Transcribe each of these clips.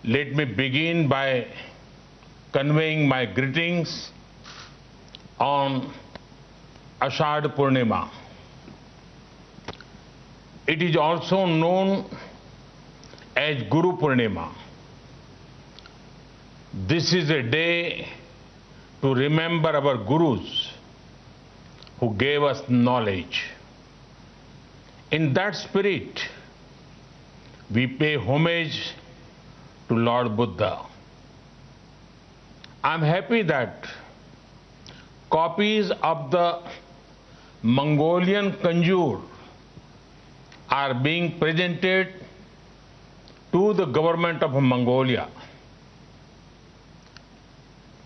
Let me begin by conveying my greetings on Ashadh Purnima. It is also known as Guru Purnima. This is a day to remember our Gurus who gave us knowledge. In that spirit, we pay homage to Lord Buddha. I'm happy that copies of the Mongolian Kanjur are being presented to the government of Mongolia.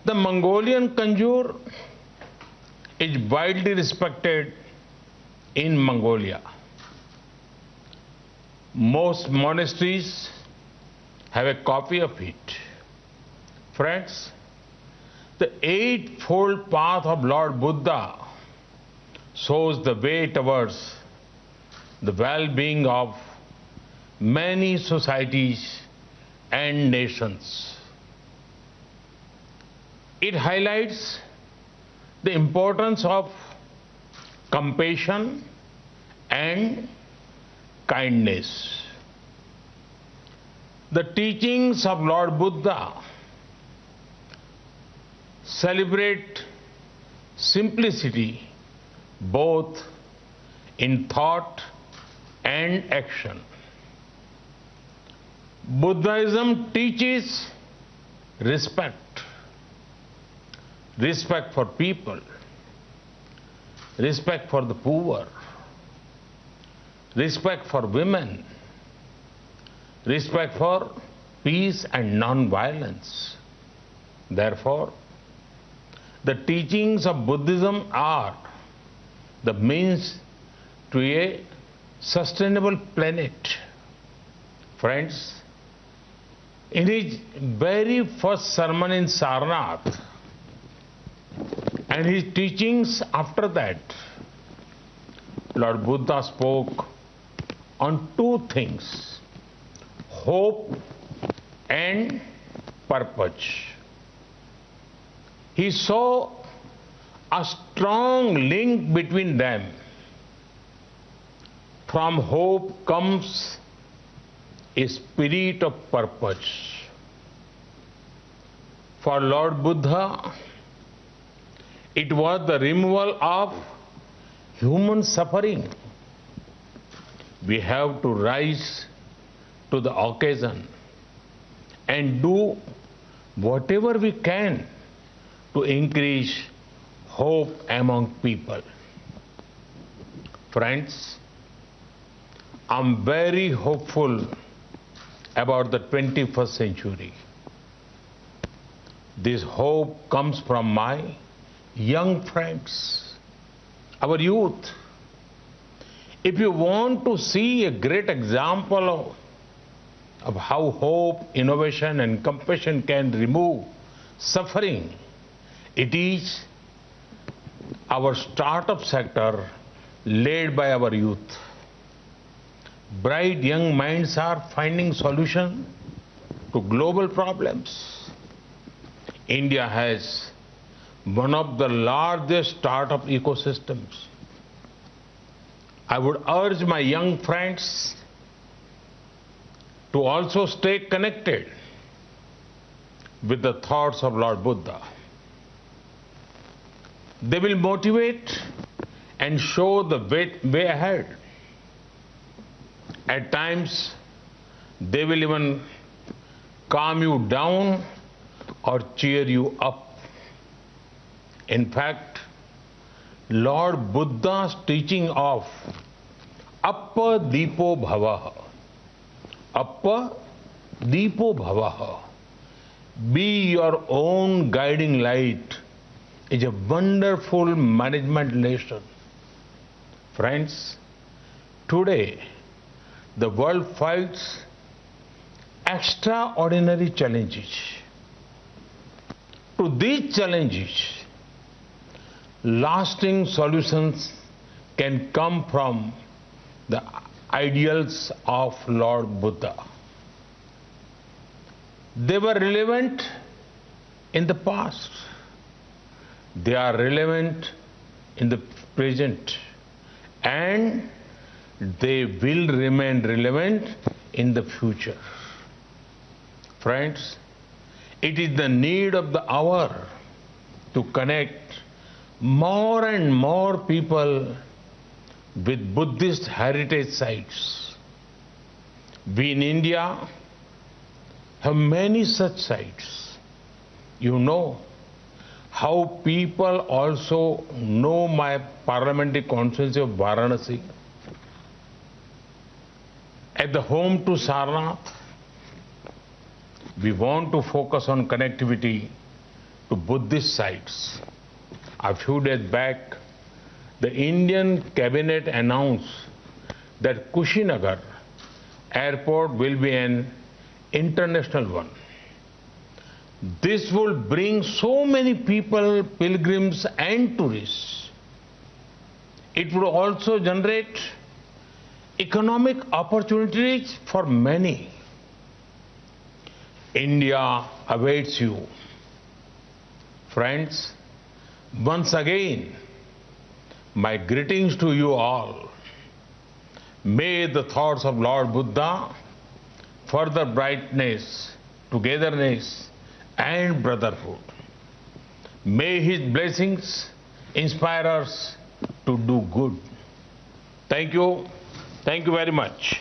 The Mongolian Kanjur is widely respected in Mongolia. Most monasteries have a copy of it. Friends, the Eightfold Path of Lord Buddha shows the way towards the well-being of many societies and nations. It highlights the importance of compassion and kindness. The teachings of Lord Buddha celebrate simplicity both in thought and action. Buddhism teaches respect for people, respect for the poor, respect for women, respect for peace and non-violence. Therefore, the teachings of Buddhism are the means to a sustainable planet. Friends, in his very first sermon in Sarnath and his teachings after that, Lord Buddha spoke on two things: hope and purpose. He saw a strong link between them. From hope comes a spirit of purpose. For Lord Buddha, it was the removal of human suffering. We have to rise to the occasion and do whatever we can to increase hope among people. Friends, I'm very hopeful about the 21st century. This hope comes from my young friends, our youth. If you want to see a great example of how hope, innovation and compassion can remove suffering, it is our startup sector led by our youth. Bright young minds are finding solutions to global problems. India has one of the largest startup ecosystems. I would urge my young friends to also stay connected with the thoughts of Lord Buddha. They will motivate and show the way ahead. At times, they will even calm you down or cheer you up. In fact, Lord Buddha's teaching of Appa Deepo Bhavaha, be your own guiding light, is a wonderful management lesson. Friends, today the world fights extraordinary challenges. To these challenges, lasting solutions can come from the ideals of Lord Buddha. They were relevant in the past. They are relevant in the present. And they will remain relevant in the future. Friends, it is the need of the hour to connect more and more people with Buddhist heritage sites. We in India have many such sites. You know how people also know my parliamentary constituency of Varanasi. At the home to Sarnath, we want to focus on connectivity to Buddhist sites. A few days back, the Indian cabinet announced that Kushinagar airport will be an international one. This will bring so many people, pilgrims and tourists. It would also generate economic opportunities for many. India awaits you. Friends, once again, my greetings to you all. May the thoughts of Lord Buddha further brightness, togetherness, and brotherhood. May his blessings inspire us to do good. Thank you. Thank you very much.